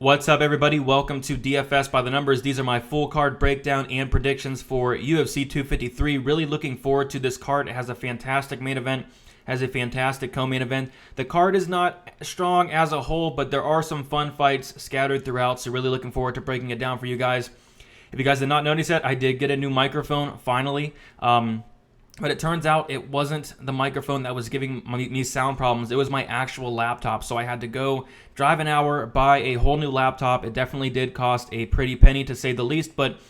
What's up, everybody? Welcome to DFS by the Numbers. These are my full card breakdown and predictions for UFC 253. Really looking forward to this card. It has a fantastic main event, has a fantastic co-main event. The card is not strong as a whole, but there are some fun fights scattered throughout, so really looking forward to breaking it down for you guys. If you guys did not notice yet, I did get a new microphone finally. But it turns out it wasn't the microphone that was giving me sound problems. It was my actual laptop. So I had to go drive an hour, buy a whole new laptop. It definitely did cost a pretty penny, to say the least, but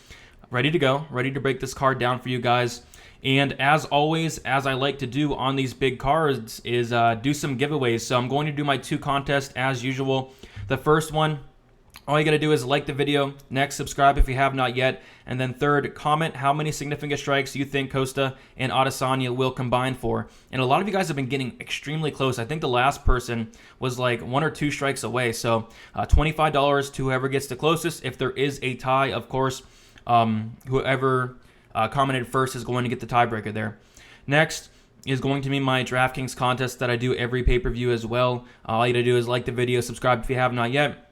ready to go, ready to break this card down for you guys. And as always, as I like to do on these big cards, is do some giveaways. So I'm going to do my two contests as usual. The first one, all you got to do is like the video. Next, subscribe if you have not yet. And then third, comment how many significant strikes you think Costa and Adesanya will combine for. And a lot of you guys have been getting extremely close. I think the last person was like 1 or 2 strikes away. So $25 to whoever gets the closest. If there is a tie, of course, whoever commented first is going to get the tiebreaker there. Next is going to be my DraftKings contest that I do every pay-per-view as well. All you got to do is like the video, subscribe if you have not yet.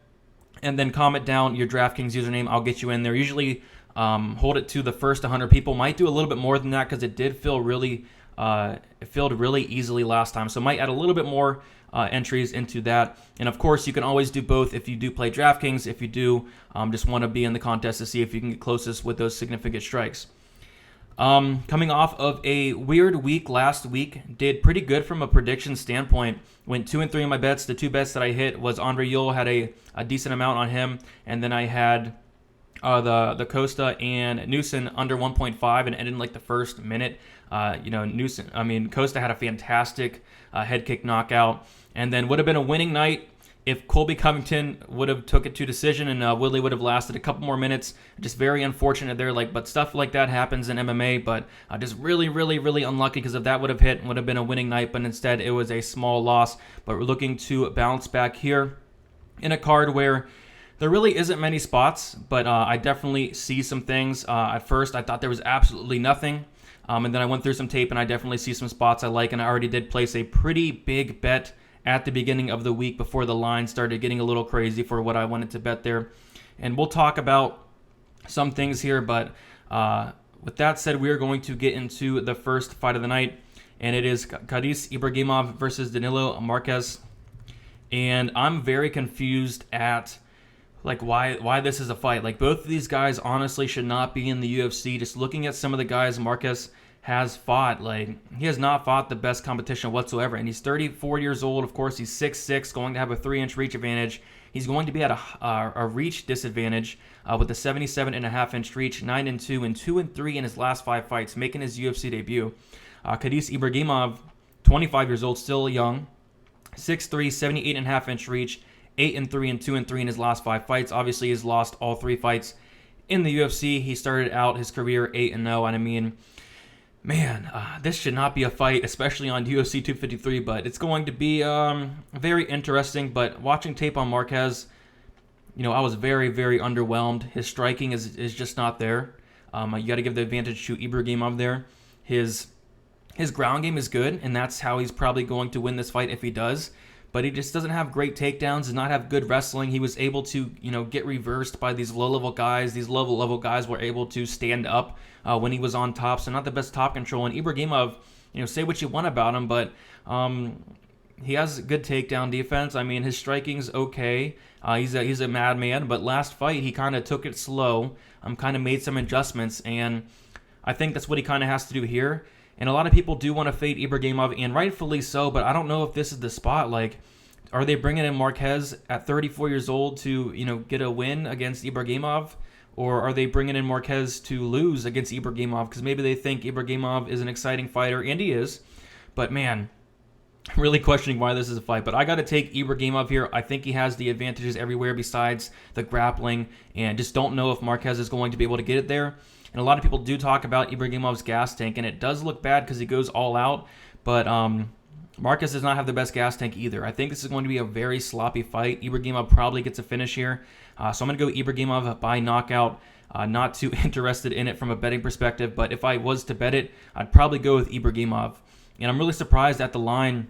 And then comment down your DraftKings username. I'll get you in there. Usually hold it to the first 100 people. Might do a little bit more than that because it did feel really, it filled really easily last time. So might add a little bit more entries into that. And of course, you can always do both if you do play DraftKings. If you do just want to be in the contest to see if you can get closest with those significant strikes. Coming off of a weird week last week, did pretty good from a prediction standpoint. Went 2-3 in my bets. The 2 bets that I hit was Andre Ewell, had a decent amount on him, and then I had the Costa and Newson under 1.5 and ended in like the first minute. Costa had a fantastic head kick knockout, and then would have been a winning night if Colby Covington would have took it to decision and Woodley would have lasted a couple more minutes. Just very unfortunate there. But stuff like that happens in MMA. But just really, really, really unlucky, because if that would have hit, would have been a winning night. But instead, it was a small loss. But we're looking to bounce back here in a card where there really isn't many spots. But I definitely see some things. At first, I thought there was absolutely nothing. And then I went through some tape, and I definitely see some spots I like. And I already did place a pretty big bet at the beginning of the week before the line started getting a little crazy for what I wanted to bet there. And we'll talk about some things here, but with that said, we are going to get into the first fight of the night, and it is Cadiz Ibrahimov versus Danilo Marquez. And I'm very confused at why this is a fight. Both of these guys honestly should not be in the UFC. Just looking at some of the guys Marquez has fought, he has not fought the best competition whatsoever, and he's 34 years old. Of course, he's 6'6", going to have a 3-inch reach advantage. He's going to be at a reach disadvantage with a 77.5-inch reach, 9-2 and 2-3 in his last 5 fights, making his UFC debut. Cadiz Ibrahimov, 25 years old, still young, 6'3", 78.5-inch reach, 8-3 and 2-3 in his last 5 fights. Obviously, he's lost all 3 fights in the UFC. He started out his career 8-0, and I mean, man, this should not be a fight, especially on UFC 253, but it's going to be very interesting. But watching tape on Marquez, I was very, very underwhelmed. His striking is just not there. You got to give the advantage to Ibrahimov there. His ground game is good, and that's how he's probably going to win this fight if he does. But he just doesn't have great takedowns, does not have good wrestling. He was able to, get reversed by these low-level guys. These low-level guys were able to stand up when he was on top, so not the best top control. And Ibrahimov, say what you want about him, but he has good takedown defense. I mean, his striking's okay. He's a madman, but last fight he kind of took it slow, kind of made some adjustments, and I think that's what he kind of has to do here. And a lot of people do want to fade Ibrahimov, and rightfully so, but I don't know if this is the spot. Are they bringing in Marquez at 34 years old to, get a win against Ibrahimov? Or are they bringing in Marquez to lose against Ibrahimov? Because maybe they think Ibrahimov is an exciting fighter, and he is. But man, really questioning why this is a fight. But I got to take Ibrahimov here. I think he has the advantages everywhere besides the grappling, and just don't know if Marquez is going to be able to get it there. And a lot of people do talk about Ibrahimov's gas tank, and it does look bad because he goes all out. But Marquez does not have the best gas tank either. I think this is going to be a very sloppy fight. Ibrahimov probably gets a finish here. So I'm going to go Ibrahimov by knockout. Not too interested in it from a betting perspective, but if I was to bet it, I'd probably go with Ibrahimov. And I'm really surprised at the line.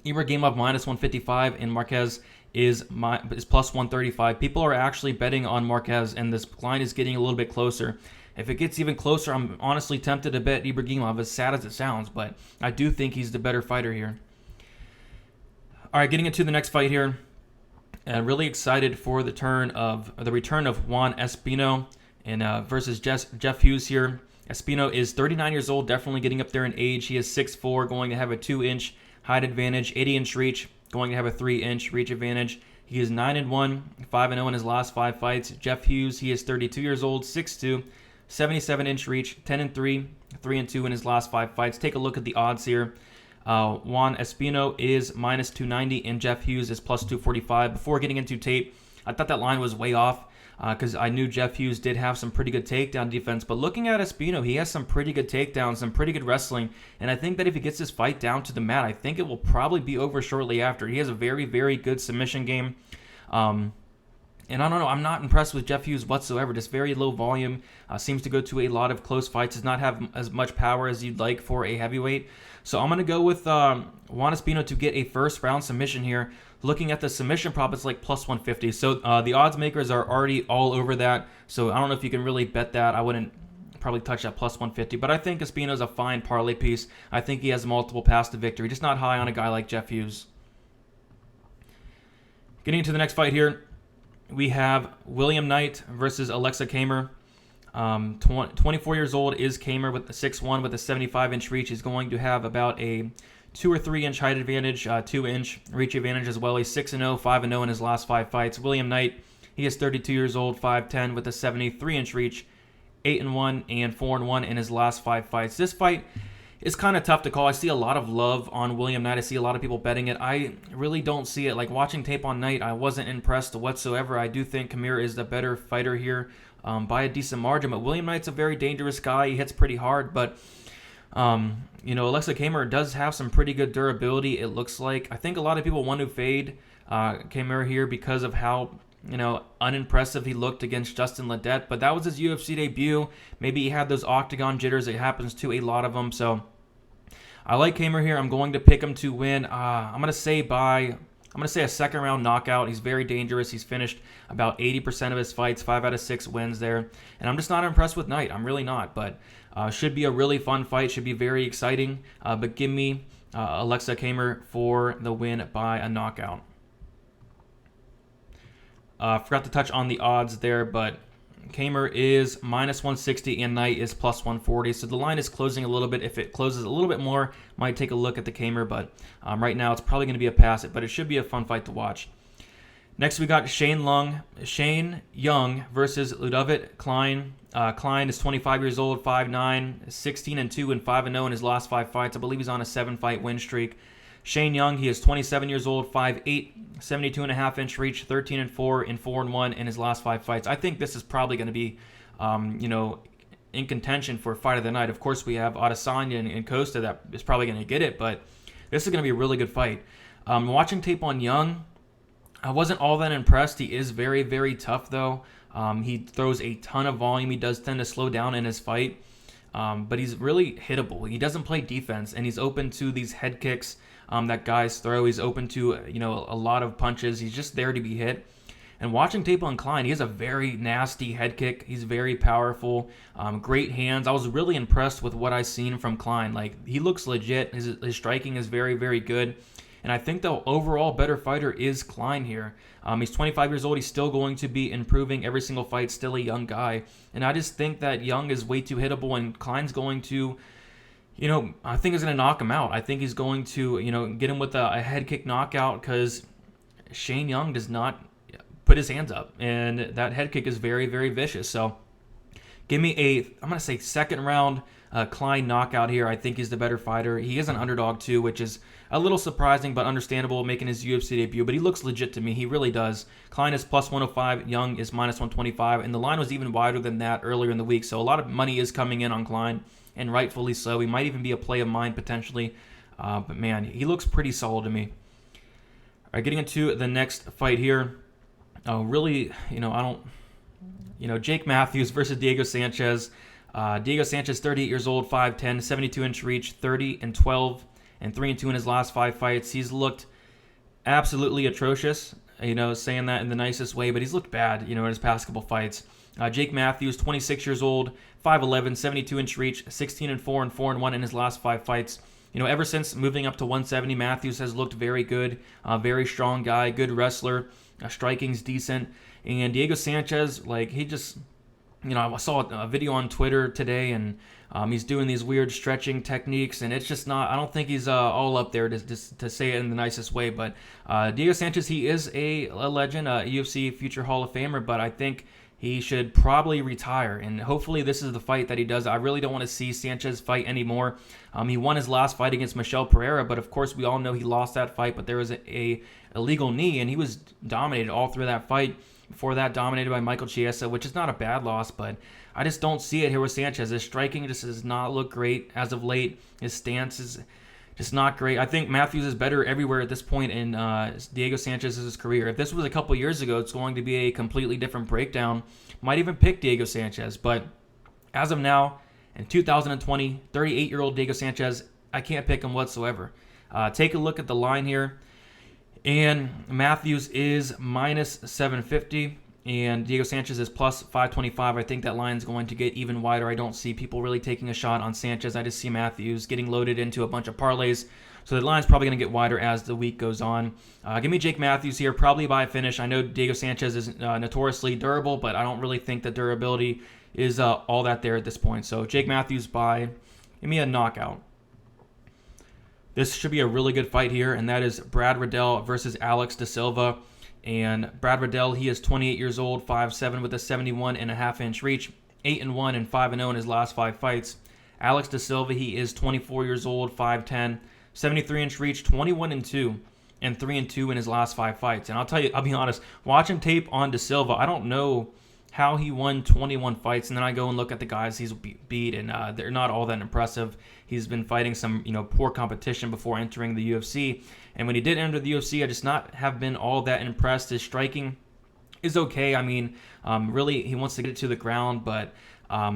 Ibrahimov minus 155 and Marquez is plus 135. People are actually betting on Marquez, and this line is getting a little bit closer. If it gets even closer, I'm honestly tempted to bet Ibrahimov, as sad as it sounds, but I do think he's the better fighter here. All right, getting into the next fight here. Really excited for the return of Juan Espino and versus Jeff Hughes here. Espino is 39 years old, definitely getting up there in age. He is 6'4", going to have a 2-inch height advantage, 80-inch reach, going to have a 3-inch reach advantage. He is 9-1, 5-0 in his last 5 fights. Jeff Hughes, he is 32 years old, 6'2", 77-inch reach, 10-3, 3-2 in his last 5 fights. Take a look at the odds here. Juan Espino is minus 290 and Jeff Hughes is plus 245. Before getting into tape, I thought that line was way off because I knew Jeff Hughes did have some pretty good takedown defense. But looking at Espino, he has some pretty good takedowns, some pretty good wrestling. And I think that if he gets this fight down to the mat, I think it will probably be over shortly after. He has a very, very good submission game. And I don't know, I'm not impressed with Jeff Hughes whatsoever. Just very low volume, seems to go to a lot of close fights, does not have as much power as you'd like for a heavyweight. So I'm going to go with Juan Espino to get a first round submission here. Looking at the submission prop, it's like plus 150. So the odds makers are already all over that. So I don't know if you can really bet that. I wouldn't probably touch that plus 150. But I think Espino's a fine parlay piece. I think he has multiple paths to victory. Just not high on a guy like Jeff Hughes. Getting into the next fight here. We have William Knight versus Alexa Kamer. 24 years old is Kamer with the 6'1", with a 75-inch reach. He's going to have about a 2 or 3 inch height advantage, 2-inch reach advantage as well. He's 6-0, 5-0 in his last 5 fights. William Knight, he is 32 years old, 5'10", with a 73-inch reach, 8-1 and 4-1 in his last 5 fights. This fight is kind of tough to call. I see a lot of love on William Knight. I see a lot of people betting it. I really don't see it. Like watching tape on Knight, I wasn't impressed whatsoever. I do think Kamer is the better fighter here by a decent margin. But William Knight's a very dangerous guy. He hits pretty hard. But, Alexa Kamer does have some pretty good durability, it looks like. I think a lot of people want to fade Kamer here because of how unimpressive he looked against Justin Ledet. But that was his UFC debut. Maybe he had those octagon jitters. It happens to a lot of them. So I like Kamer here. I'm going to pick him to win. I'm going to say a second round knockout. He's very dangerous. He's finished about 80% of his fights, 5 out of 6 wins there. And I'm just not impressed with Knight. I'm really not. But should be a really fun fight. Should be very exciting. But give me Alexa Kamer for the win by a knockout. Forgot to touch on the odds there, but Kamer is minus 160 and Knight is plus 140. So the line is closing a little bit. If it closes a little bit more, might take a look at the Kamer, but right now it's probably going to be a pass it, but it should be a fun fight to watch. Next we got Shane Young versus Ludovic Klein. Klein is 25 years old, 5'9", 16-2 and 5-0 in his last 5 fights. I believe he's on a 7-fight win streak. Shane Young, he is 27 years old, 5'8", 72.5-inch reach, 13-4 and 4-1 in his last 5 fights. I think this is probably going to be, in contention for fight of the night. Of course, we have Adesanya and Costa that is probably going to get it, but this is going to be a really good fight. Watching tape on Young, I wasn't all that impressed. He is very, very tough, though. He throws a ton of volume. He does tend to slow down in his fight, but he's really hittable. He doesn't play defense, and he's open to these head kicks that guys throw. He's open to a lot of punches. He's just there to be hit. And watching tape on Klein, he has a very nasty head kick. He's very powerful, great hands. I was really impressed with what I've seen from Klein. Like, he looks legit. His striking is very, very good. And I think the overall better fighter is Klein here. He's 25 years old. He's still going to be improving every single fight. Still a young guy. And I just think that Young is way too hittable, and Klein's going to, I think he's going to knock him out. I think he's going to, get him with a head kick knockout, because Shane Young does not put his hands up. And that head kick is very, very vicious. So give me I'm going to say second round Klein knockout here. I think he's the better fighter. He is an underdog too, which is a little surprising but understandable, making his UFC debut. But he looks legit to me. He really does. Klein is plus 105. Young is minus 125. And the line was even wider than that earlier in the week. So a lot of money is coming in on Klein, and rightfully so. He might even be a play of mine potentially. But man, he looks pretty solid to me. All right, getting into the next fight here. Jake Matthews versus Diego Sanchez. Diego Sanchez, 38 years old, 5'10", 72-inch reach, 30-12 and 3-2 in his last 5 fights. He's looked absolutely atrocious saying that in the nicest way, but he's looked bad, in his past couple fights. Jake Matthews, 26 years old, 5'11", 72-inch reach, 16-4 and 4-1 in his last 5 fights. Ever since moving up to 170, Matthews has looked very good, very strong guy, good wrestler, striking's decent. And Diego Sanchez, he just, I saw a video on Twitter today, and he's doing these weird stretching techniques, and it's just not, I don't think he's all up there to say it in the nicest way. But Diego Sanchez, he is a legend, a UFC future Hall of Famer, but I think he should probably retire, and hopefully this is the fight that he does. I really don't want to see Sanchez fight anymore. He won his last fight against Michel Pereira, but of course we all know he lost that fight, but there was a illegal knee, and he was dominated all through that fight. Before that, dominated by Michael Chiesa, which is not a bad loss, but I just don't see it here with Sanchez. His striking just does not look great as of late. His stance is just not great. I think Matthews is better everywhere at this point in Diego Sanchez's career. If this was a couple years ago, it's going to be a completely different breakdown. Might even pick Diego Sanchez, but as of now, in 2020, 38-year-old Diego Sanchez, I can't pick him whatsoever. Take a look at the line here, and Matthews is minus 750. And Diego Sanchez is plus 525. I think that line is going to get even wider. I don't see people really taking a shot on Sanchez. I just see Matthews getting loaded into a bunch of parlays. So the line's probably going to get wider as the week goes on. Give me Jake Matthews here, probably by a finish. I know Diego Sanchez is notoriously durable, but I don't really think the durability is all that there at this point. So Jake Matthews by, give me a knockout. This should be a really good fight here, and that is Brad Riddell versus Alex De Silva. And Brad Riddell, he is 28 years old, 5'7", with a 71.5-inch reach, 8-1 and 5-0 in his last 5 fights. Alex De Silva, he is 24 years old, 5'10", 73-inch reach, 21-2 and 3-2 in his last 5 fights. And I'll be honest, watching tape on De Silva, I don't know how he won 21 fights, and then I go and look at the guys he's beat, and they're not all that impressive. He's been fighting some, poor competition before entering the UFC, and when he did enter the UFC, I just not have been all that impressed. His striking is okay. I mean, really, he wants to get it to the ground, but I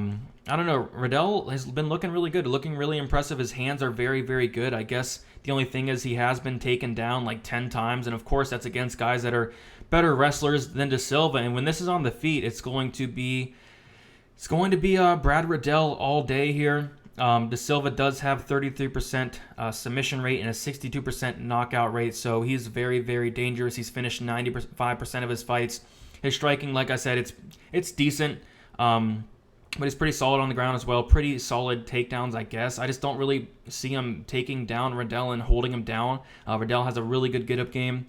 don't know. Riddell has been looking really good, looking really impressive. His hands are very, very good. I guess the only thing is he has been taken down like 10 times, and of course that's against guys that are better wrestlers than De Silva. And when this is on the feet, it's going to be Brad Riddell all day here. De Silva does have 33% submission rate and a 62% knockout rate, so he's very, very dangerous. He's finished 95% of his fights. His striking, like I said, it's decent, but he's pretty solid on the ground as well. Pretty solid takedowns, I guess. I just don't really see him taking down Riddell and holding him down. Riddell has a really good get-up game.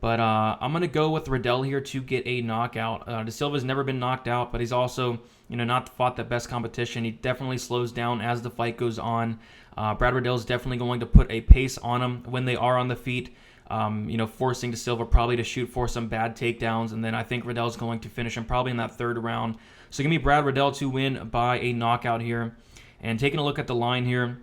But I'm going to go with Riddell here to get a knockout. De Silva's never been knocked out, but he's also, not fought the best competition. He definitely slows down as the fight goes on. Brad Riddell's definitely going to put a pace on him when they are on the feet, forcing De Silva probably to shoot for some bad takedowns. And then I think Riddell's going to finish him probably in that 3rd round. So give me Brad Riddell to win by a knockout here. And taking a look at the line here,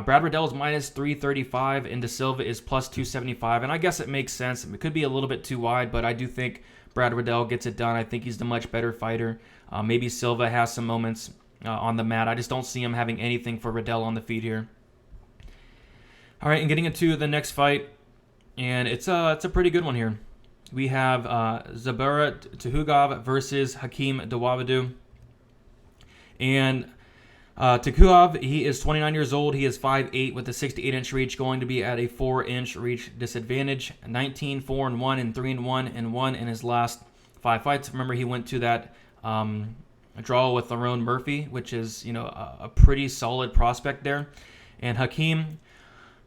Brad Riddell is minus 335 and De Silva is plus 275, and I guess it makes sense. It could be a little bit too wide, but I do think Brad Riddell gets it done. I think he's the much better fighter. Maybe Silva has some moments on the mat. I just don't see him having anything for Riddell on the feet here. All right, and getting into the next fight, and it's a pretty good one here. We have Zubara Tahugov versus Hakeem Duavadoo, and Tahugov, he is 29 years old. He is 5'8" with a 68-inch reach, going to be at a 4-inch reach disadvantage. 19, 4-1 and 3-1 and 1 in his last 5 fights. Remember, he went to that draw with Lerone Murphy, which is a pretty solid prospect there. And Hakeem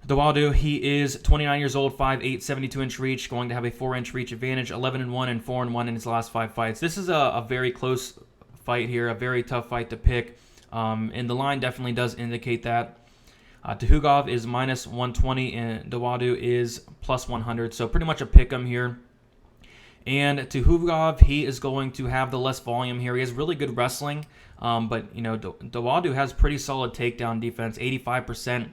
Duavadoo, he is 29 years old, 5'8", 72-inch reach, going to have a 4-inch reach advantage. 11-1 and 4-1 in his last 5 fights. This is a very close fight here, a very tough fight to pick. And the line definitely does indicate that. Tahugov is minus 120 and Duavadoo is plus 100. So pretty much a pick 'em here. And Tahugov, he is going to have the less volume here. He has really good wrestling, but Duavadoo has pretty solid takedown defense, 85%.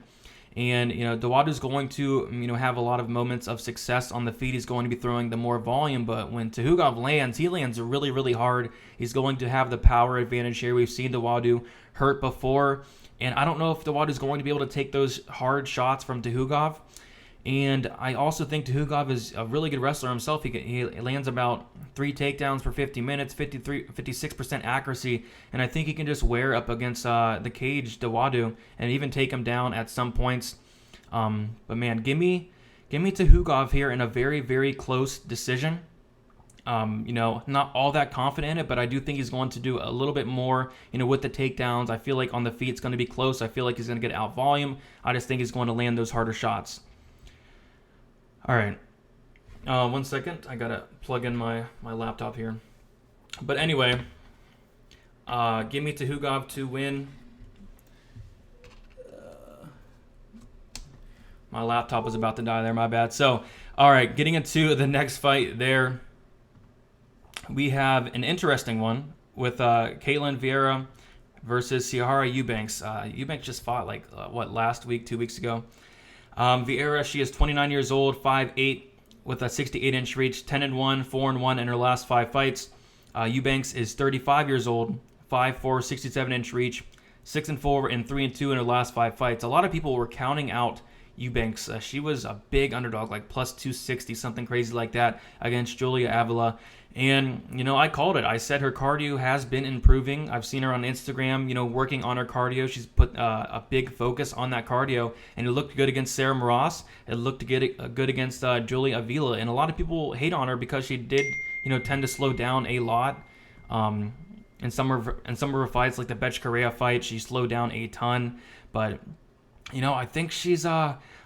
And Duavadoo's going to have a lot of moments of success on the feet. He's going to be throwing the more volume, but when Tahugov lands, he lands really, really hard. He's going to have the power advantage here. We've seen Duavadoo hurt before, and I don't know if Duavadoo's going to be able to take those hard shots from Tahugov. And I also think Tahugov is a really good wrestler himself. He lands about 3 takedowns per 50 minutes, 56% accuracy, and I think he can just wear up against the cage Duavadoo and even take him down at some points. But man, give me Tahugov here in a very, very close decision. Not all that confident in it, but I do think he's going to do a little bit more, with the takedowns. I feel like on the feet it's going to be close. I feel like he's going to get out volume. I just think he's going to land those harder shots. All right. 1 second. I got to plug in my laptop here. But anyway, give me Tahugov to win. My laptop was about to die there. My bad. So, all right. Getting into the next fight there. We have an interesting one with Caitlyn Vera versus Sahara Eubanks. Eubanks just fought last week, 2 weeks ago. Vera, she is 29 years old, 5'8", with a 68-inch reach, 10-1, 4-1 in her last 5 fights. Eubanks is 35 years old, 5'4", 67-inch reach, 6-4 and 3-2 in her last 5 fights. A lot of people were counting out Eubanks. She was a big underdog, like plus 260, something crazy like that, against Julia Avila. And, I called it. I said her cardio has been improving. I've seen her on Instagram, working on her cardio. She's put a big focus on that cardio, and it looked good against Sarah Moras. It looked good against Julia Avila. And a lot of people hate on her because she did, tend to slow down a lot. In some of her fights, like the Betch Correa fight, she slowed down a ton. But, I think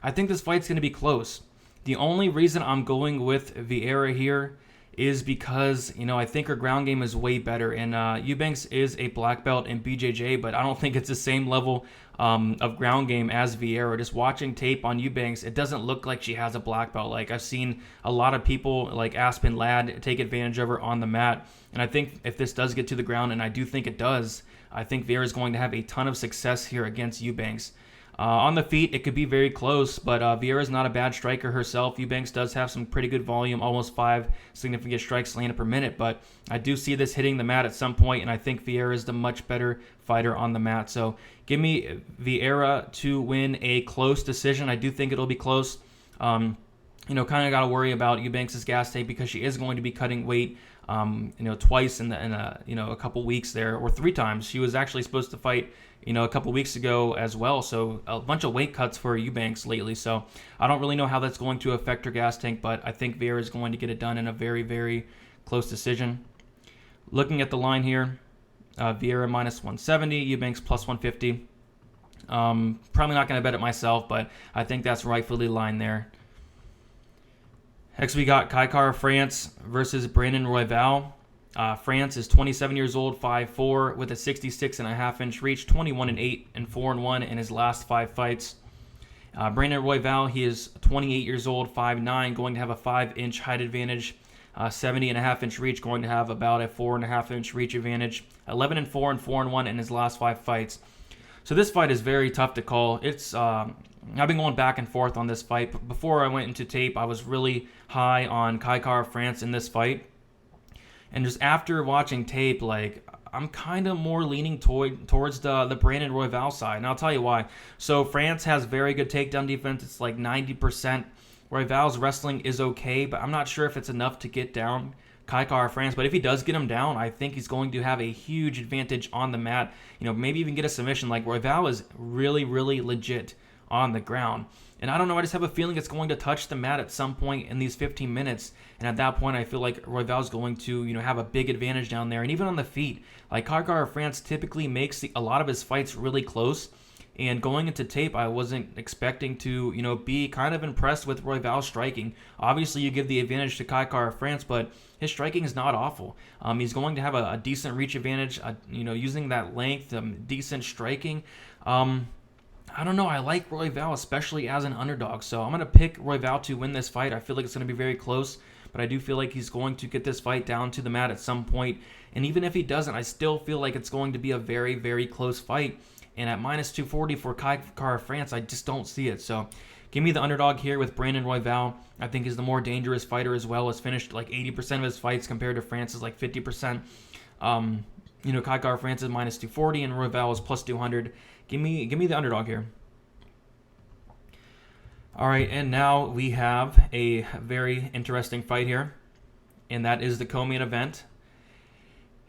I think this fight's going to be close. The only reason I'm going with Vera here is because, I think her ground game is way better. And Eubanks is a black belt in BJJ, but I don't think it's the same level of ground game as Vera. Just watching tape on Eubanks, it doesn't look like she has a black belt. Like, I've seen a lot of people like Aspen Ladd take advantage of her on the mat. And I think if this does get to the ground, and I do think it does, I think Vera is going to have a ton of success here against Eubanks. On the feet, it could be very close, but Vieira's not a bad striker herself. Eubanks does have some pretty good volume, almost 5 significant strikes landed per minute, but I do see this hitting the mat at some point, and I think Vieira is the much better fighter on the mat. So give me Vieira to win a close decision. I do think it'll be close. Kind of got to worry about Eubanks' gas tank because she is going to be cutting weight, twice in a couple weeks there, or 3 times. She was actually supposed to fight a couple weeks ago as well. So a bunch of weight cuts for Eubanks lately. So I don't really know how that's going to affect her gas tank, but I think Vera is going to get it done in a very, very close decision. Looking at the line here, Vera minus 170, Eubanks plus 150. Probably not going to bet it myself, but I think that's rightfully lined there. Next we got Kykar France versus Brandon Roy Val. France is 27 years old, 5'4", with a 66.5-inch reach, 21-8 and 4-1 in his last 5 fights. Brandon Roy Val, he is 28 years old, 5'9", going to have a 5-inch height advantage, 70.5-inch reach, going to have about a 4.5-inch reach advantage, 11-4 and 4-1 in his last 5 fights. So this fight is very tough to call. It's I've been going back and forth on this fight. Before I went into tape, I was really high on Kykar France in this fight. And just after watching tape, I'm kind of more leaning towards the Brandon Roy Val side. And I'll tell you why. So France has very good takedown defense. It's like 90%. Roy Val's wrestling is okay, but I'm not sure if it's enough to get down Kykar France. But if he does get him down, I think he's going to have a huge advantage on the mat. Maybe even get a submission. Like, Roy Val is really, really legit on the ground. And I don't know, I just have a feeling it's going to touch the mat at some point in these 15 minutes. And at that point, I feel like Roy Val's going to, have a big advantage down there. And even on the feet, like Kykar France typically makes a lot of his fights really close. And going into tape, I wasn't expecting to, be kind of impressed with Roy Val's striking. Obviously, you give the advantage to Kykar France, but his striking is not awful. He's going to have a decent reach advantage, using that length, decent striking. I don't know. I like Roy Val, especially as an underdog. So I'm going to pick Roy Val to win this fight. I feel like it's going to be very close, but I do feel like he's going to get this fight down to the mat at some point. And even if he doesn't, I still feel like it's going to be a very, very close fight. And at minus 240 for Kykar France, I just don't see it. So give me the underdog here with Brandon Roy Val. I think he's the more dangerous fighter as well. Has finished like 80% of his fights compared to France's like 50%. Kykar France is minus 240 and Roy Val is plus 200. Give me the underdog here. All right, and now we have a very interesting fight here, and that is the co-main event.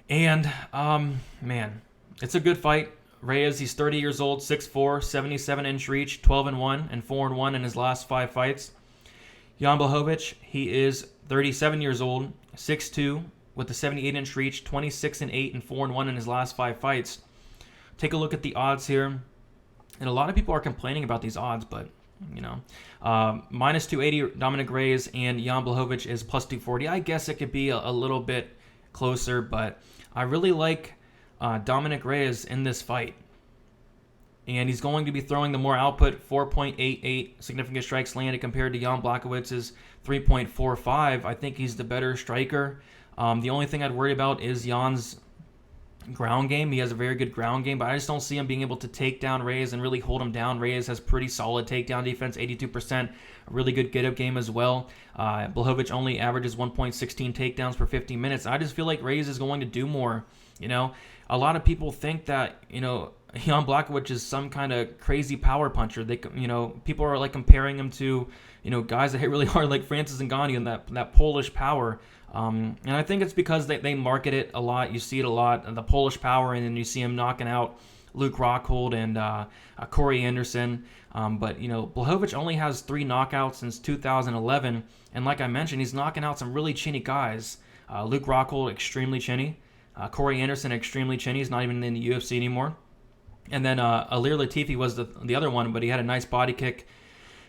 And, man, it's a good fight. Reyes, he's 30 years old, 6'4", 77-inch reach, 12-1, and 4-1 in his last 5 fights. Jan Blachowicz, he is 37 years old, 6'2", with a 78-inch reach, 26-8, and 4-1 in his last 5 fights. Take a look at the odds here. And a lot of people are complaining about these odds, but, minus 280 Dominic Reyes, and Jan Blachowicz is plus 240. I guess it could be a little bit closer, but I really like Dominic Reyes in this fight. And he's going to be throwing the more output, 4.88 significant strikes landed compared to Jan Blachowicz' 3.45. I think he's the better striker. The only thing I'd worry about is Jan's ground game. He has a very good ground game, but I just don't see him being able to take down Reyes and really hold him down. Reyes has pretty solid takedown defense, 82%, a really good get-up game as well. Blachowicz only averages 1.16 takedowns per 15 minutes. I just feel like Reyes is going to do more. A lot of people think that, Jan Blachowicz is some kind of crazy power puncher. People are like comparing him to, guys that hit really hard like Francis Ngannou and that Polish power. And I think it's because they market it a lot. You see it a lot, the Polish power, and then you see him knocking out Luke Rockhold and Corey Anderson. But Blachowicz only has 3 knockouts since 2011, and like I mentioned, he's knocking out some really chinny guys. Luke Rockhold, extremely chinny. Corey Anderson, extremely chinny. He's not even in the UFC anymore. And then Alir Latifi was the other one, but he had a nice body kick.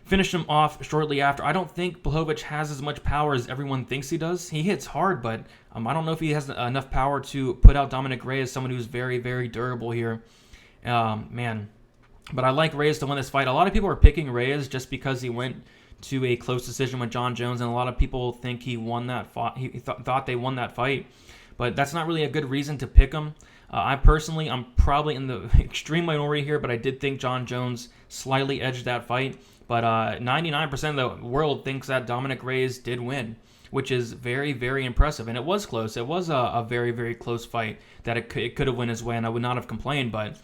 Finished him off shortly after. I don't think Blachowicz has as much power as everyone thinks he does. He hits hard, but I don't know if he has enough power to put out Dominic Reyes, someone who's very, very durable here. Man. But I like Reyes to win this fight. A lot of people are picking Reyes just because he went to a close decision with John Jones, and a lot of people think he won that fight. He thought they won that fight. But that's not really a good reason to pick him. I'm probably in the extreme minority here, but I did think John Jones slightly edged that fight. But 99% of the world thinks that Dominic Reyes did win, which is very, very impressive. And it was close. It was a very, very close fight that it could have went his way, and I would not have complained. But,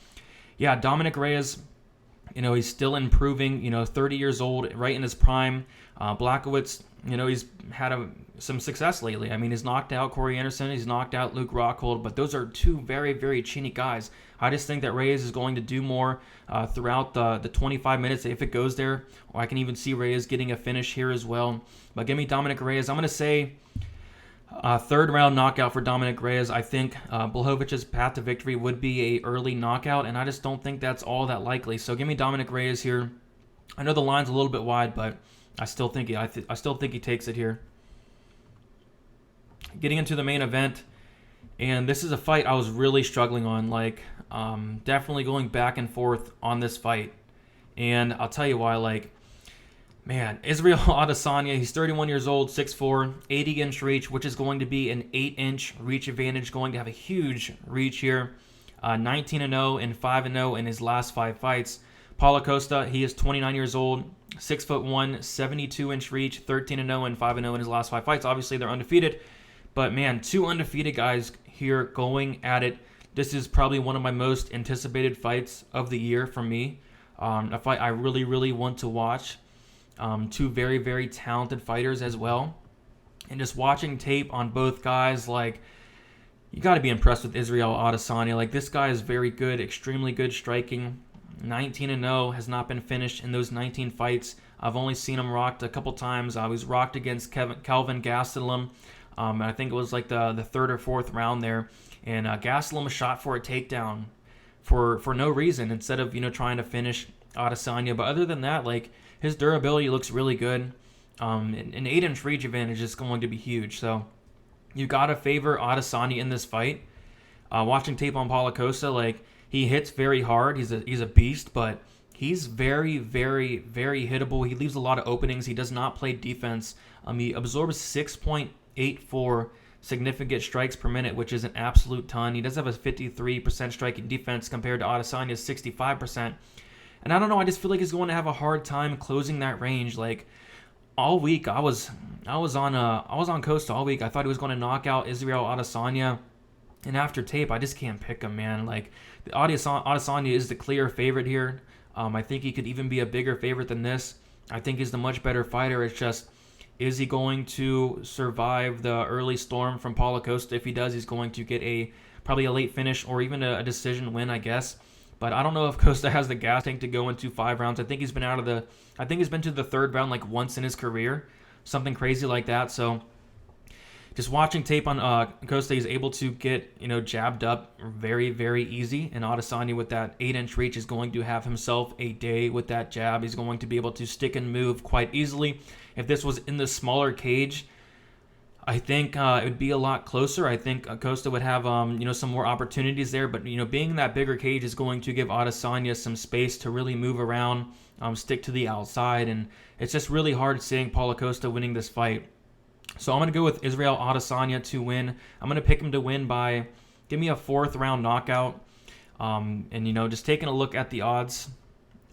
yeah, Dominic Reyes, he's still improving, 30 years old, right in his prime. Blachowicz, he's had some success lately. I mean, he's knocked out Corey Anderson. He's knocked out Luke Rockhold. But those are 2 very, very chinny guys. I just think that Reyes is going to do more throughout the 25 minutes if it goes there. Or I can even see Reyes getting a finish here as well. But give me Dominic Reyes. I'm going to say 3rd round knockout for Dominic Reyes. I think Blachowicz's path to victory would be a early knockout, and I just don't think that's all that likely. So give me Dominic Reyes here. I know the line's a little bit wide, but I still think he takes it here. Getting into the main event, and this is a fight I was really struggling on. Definitely going back and forth on this fight, and I'll tell you why. Israel Adesanya, he's 31 years old, 6'4", 80-inch reach, which is going to be an 8-inch reach advantage. Going to have a huge reach here. 19-0 and 5-0 in his last 5 fights. Paulo Costa, he is 29 years old, 6'1", 72-inch reach, 13-0 and 5-0 in his last 5 fights. Obviously, they're undefeated. But, man, 2 undefeated guys here going at it. This is probably one of my most anticipated fights of the year for me. A fight I really, really want to watch. 2 very, very talented fighters as well. And just watching tape on both guys, you got to be impressed with Israel Adesanya. This guy is very good, extremely good striking. 19-0, has not been finished in those 19 fights. I've only seen him rocked a couple times. He was rocked against Kelvin Gastelum. And I think it was the 3rd or 4th round there. And Gastelum shot for a takedown for no reason instead of, trying to finish Adesanya. But other than that, his durability looks really good. An 8-inch reach advantage is going to be huge. So you got to favor Adesanya in this fight. Watching tape on Paulo Costa, he hits very hard. He's a beast, but he's very, very, very hittable. He leaves a lot of openings. He does not play defense. He absorbs 6.84 significant strikes per minute, which is an absolute ton. He does have a 53% striking defense compared to Adesanya's 65%. And I don't know, I just feel like he's going to have a hard time closing that range. All week, I was on Costa all week. I thought he was going to knock out Israel Adesanya. And after tape, I just can't pick him, man. Adesanya is the clear favorite here. I think he could even be a bigger favorite than this. I think he's the much better fighter. It's just, is he going to survive the early storm from Paulo Costa? If he does, he's going to get probably a late finish or even a decision win, I guess. But I don't know if Costa has the gas tank to go into 5 rounds. I think he's been to the 3rd round like once in his career, something crazy like that. So just watching tape on Costa, he's able to get, jabbed up very, very easy. And Adesanya with that 8-inch reach is going to have himself a day with that jab. He's going to be able to stick and move quite easily. If this was in the smaller cage, I think it would be a lot closer. I think Costa would have, some more opportunities there. But, being in that bigger cage is going to give Adesanya some space to really move around, stick to the outside. And it's just really hard seeing Paulo Costa winning this fight. So I'm going to go with Israel Adesanya to win. I'm going to pick him to win by, give me a 4th round knockout. And, just taking a look at the odds,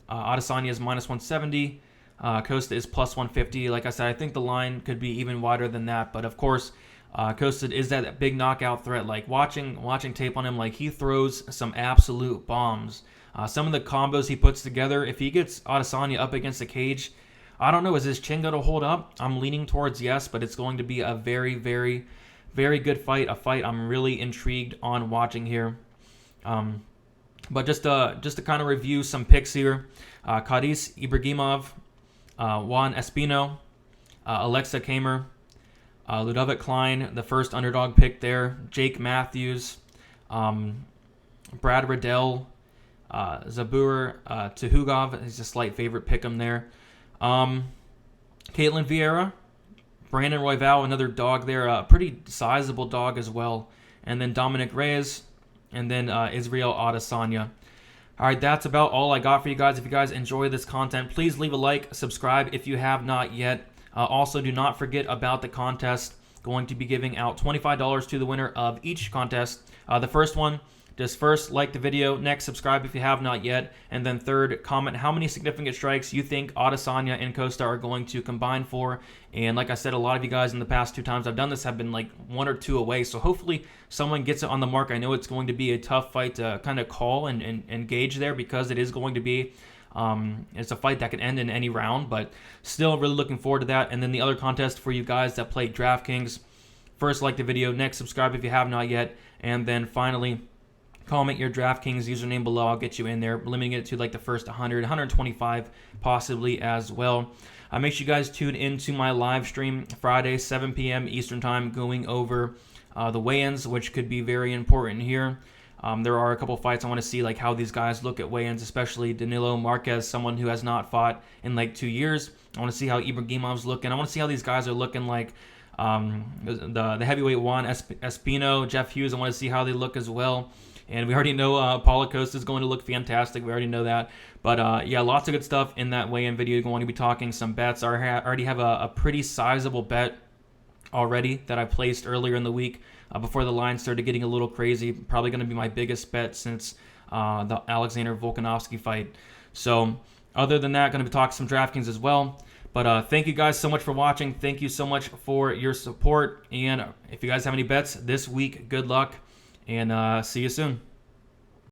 Adesanya is -170. Costa is +150. Like I said, I think the line could be even wider than that. But of course, Costa is that big knockout threat. Like watching tape on him, like he throws some absolute bombs. Some of the combos he puts together, if he gets Adesanya up against the cage, I don't know, is his chin going to hold up? I'm leaning towards yes, but it's going to be a very, very, very good fight. A fight I'm really intrigued on watching here. But just to kind of review some picks here, Cadiz Ibrahimov, Juan Espino, Alexa Kamer, Ludovic Klein, the first underdog pick there, Jake Matthews, Brad Riddell, Zubara, Tahugov is a slight favorite pick him there. Caitlyn Vera, Brandon Roy Val, another dog there, a pretty sizable dog as well. And then Dominic Reyes, and then Israel Adesanya. All right, that's about all I got for you guys. If you guys enjoy this content, please leave a like, subscribe if you have not yet. Also, do not forget about the contest. Going to be giving out $25 to the winner of each contest. The first one, just first like the video, next subscribe if you have not yet, and then third, comment how many significant strikes you think Adesanya and Costa are going to combine for. And like I said, a lot of you guys in the past 2 times I've done this have been like 1 or 2 away, so hopefully someone gets it on the mark. I know it's going to be a tough fight to kind of call and gauge there, because it is going to be it's a fight that can end in any round, but still really looking forward to that. And then the other contest for you guys that play DraftKings, first like the video, next subscribe if you have not yet, and then finally comment your DraftKings username below. I'll get you in there, limiting it to like the first 100, 125 possibly as well. Make sure you guys tune into my live stream Friday, 7 p.m. Eastern Time, going over the weigh-ins, which could be very important here. There are a couple fights I want to see, like how these guys look at weigh-ins, especially Danilo Marquez, someone who has not fought in like 2 years. I want to see how Ibrahimov's looking. I want to see how these guys are looking like the heavyweight Juan Espino, Jeff Hughes. I want to see how they look as well. And we already know Paulo Costa is going to look fantastic. We already know that. But yeah, lots of good stuff in that weigh-in video. Going to be talking some bets. I already have a pretty sizable bet already that I placed earlier in the week before the line started getting a little crazy. Probably going to be my biggest bet since the Alexander Volkanovski fight. So other than that, going to be talking some DraftKings as well. But thank you guys so much for watching. Thank you so much for your support. And if you guys have any bets this week, good luck. And see you soon.